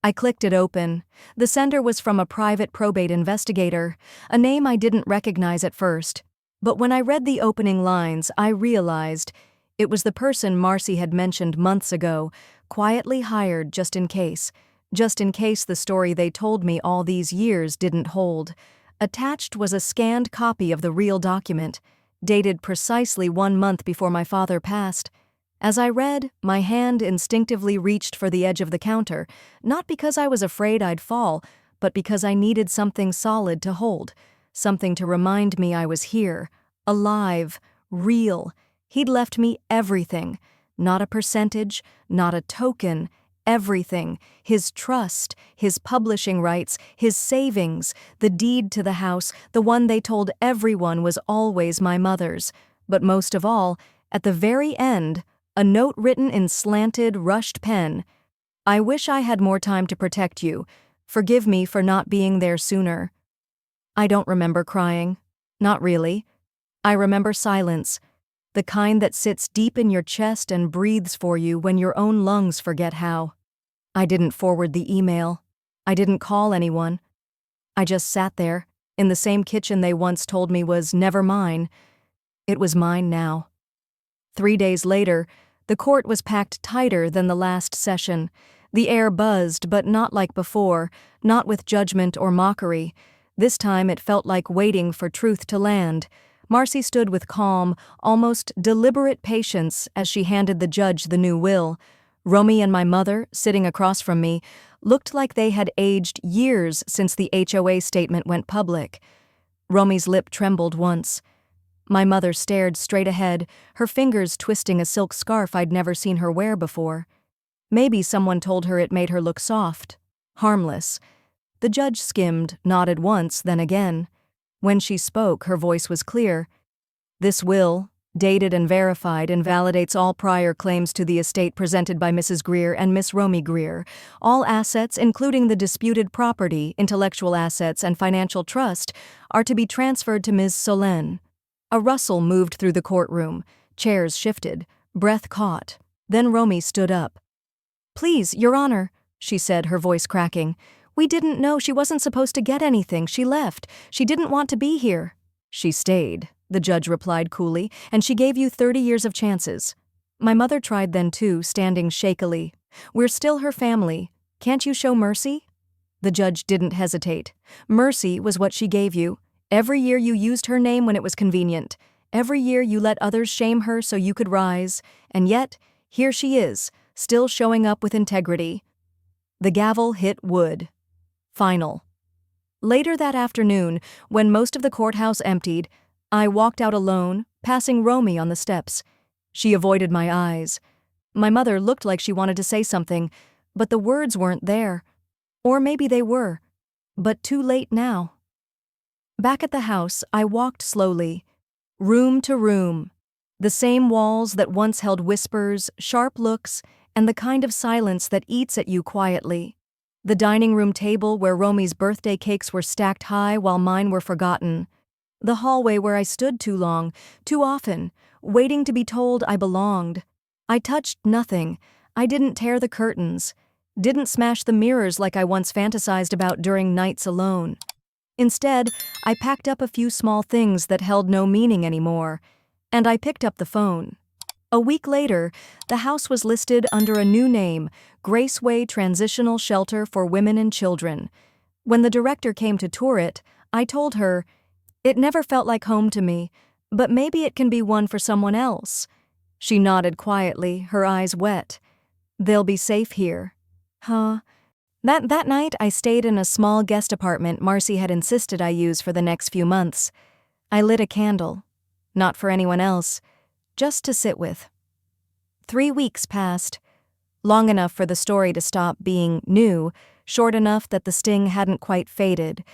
Speaker 1: I clicked it open. The sender was from a private probate investigator, a name I didn't recognize at first. But when I read the opening lines, I realized it was the person Marcy had mentioned months ago, quietly hired just in case the story they told me all these years didn't hold. Attached was a scanned copy of the real document, dated precisely 1 month before my father passed. As I read, my hand instinctively reached for the edge of the counter, not because I was afraid I'd fall, but because I needed something solid to hold, something to remind me I was here, alive, real. He'd left me everything, not a percentage, not a token, everything. His trust, his publishing rights, his savings, the deed to the house, the one they told everyone was always my mother's. But most of all, at the very end, a note written in slanted, rushed pen. "I wish I had more time to protect you. Forgive me for not being there sooner." I don't remember crying. Not really. I remember silence. The kind that sits deep in your chest and breathes for you when your own lungs forget how. I didn't forward the email. I didn't call anyone. I just sat there, in the same kitchen they once told me was never mine. It was mine now. 3 days later, the court was packed tighter than the last session. The air buzzed, but not like before, not with judgment or mockery. This time it felt like waiting for truth to land. Marcy stood with calm, almost deliberate patience as she handed the judge the new will. Romy and my mother, sitting across from me, looked like they had aged years since the HOA statement went public. Romy's lip trembled once. My mother stared straight ahead, her fingers twisting a silk scarf I'd never seen her wear before. Maybe someone told her it made her look soft, harmless. The judge skimmed, nodded once, then again. When she spoke, her voice was clear. "This will, dated and verified, invalidates all prior claims to the estate presented by Mrs. Greer and Miss Romy Greer. All assets, including the disputed property, intellectual assets, and financial trust, are to be transferred to Ms. Solène." A rustle moved through the courtroom. Chairs shifted. Breath caught. Then Romy stood up. "Please, Your Honor." she said, her voice cracking. "We didn't know. She wasn't supposed to get anything. She left. She didn't want to be here." "She stayed," the judge replied coolly, "and she gave you 30 years of chances." My mother tried then too, standing shakily. "We're still her family. Can't you show mercy?" The judge didn't hesitate. Mercy was what she gave you. Every year you used her name when it was convenient. Every year you let others shame her so you could rise. And yet, here she is, still showing up with integrity. The gavel hit wood. Final. Later that afternoon, when most of the courthouse emptied, I walked out alone, passing Romy on the steps. She avoided my eyes. My mother looked like she wanted to say something, but the words weren't there. Or maybe they were, but too late now. Back at the house, I walked slowly, room to room. The same walls that once held whispers, sharp looks, and the kind of silence that eats at you quietly. The dining room table where Romy's birthday cakes were stacked high while mine were forgotten. The hallway where I stood too long, too often, waiting to be told I belonged. I touched nothing. I didn't tear the curtains. Didn't smash the mirrors like I once fantasized about during nights alone. Instead, I packed up a few small things that held no meaning anymore, and I picked up the phone. A week later, the house was listed under a new name, Graceway Transitional Shelter for Women and Children. When the director came to tour it, I told her, "It never felt like home to me, but maybe it can be one for someone else." She nodded quietly, her eyes wet. "They'll be safe here." Huh? That night, I stayed in a small guest apartment Marcy had insisted I use for the next few months. I lit a candle. Not for anyone else, just to sit with. 3 weeks passed, long enough for the story to stop being new, short enough that the sting hadn't quite faded.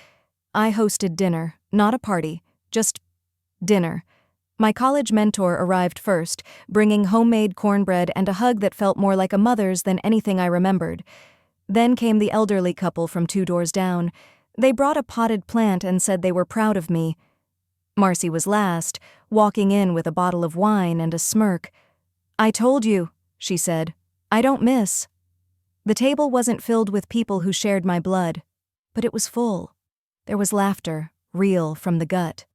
Speaker 1: I hosted dinner, not a party, just dinner. My college mentor arrived first, bringing homemade cornbread and a hug that felt more like a mother's than anything I remembered. Then came the elderly couple from 2 doors down. They brought a potted plant and said they were proud of me. Marcy was last, walking in with a bottle of wine and a smirk. "I told you," she said. "I don't miss." The table wasn't filled with people who shared my blood, but it was full. There was laughter, real from the gut.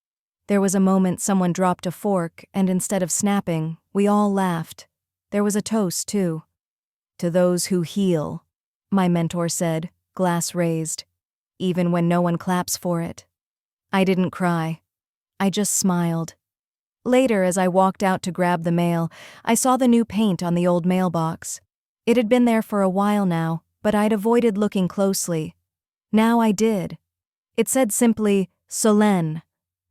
Speaker 1: There was a moment someone dropped a fork, and instead of snapping, we all laughed. There was a toast, too. "To those who heal," my mentor said, glass raised, "even when no one claps for it." I didn't cry. I just smiled. Later, as I walked out to grab the mail, I saw the new paint on the old mailbox. It had been there for a while now, but I'd avoided looking closely. Now I did. It said simply, Solène.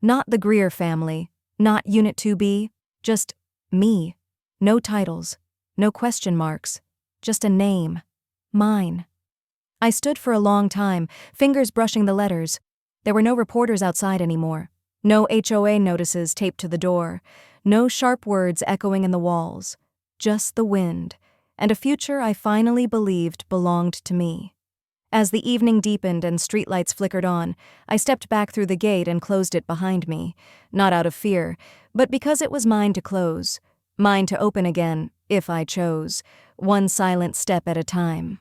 Speaker 1: Not the Greer family, not Unit 2B, just me. No titles, no question marks, just a name. Mine. I stood for a long time, fingers brushing the letters. There were no reporters outside anymore. No HOA notices taped to the door. No sharp words echoing in the walls. Just the wind, and a future I finally believed belonged to me. As the evening deepened and streetlights flickered on, I stepped back through the gate and closed it behind me, not out of fear, but because it was mine to close, mine to open again, if I chose, one silent step at a time.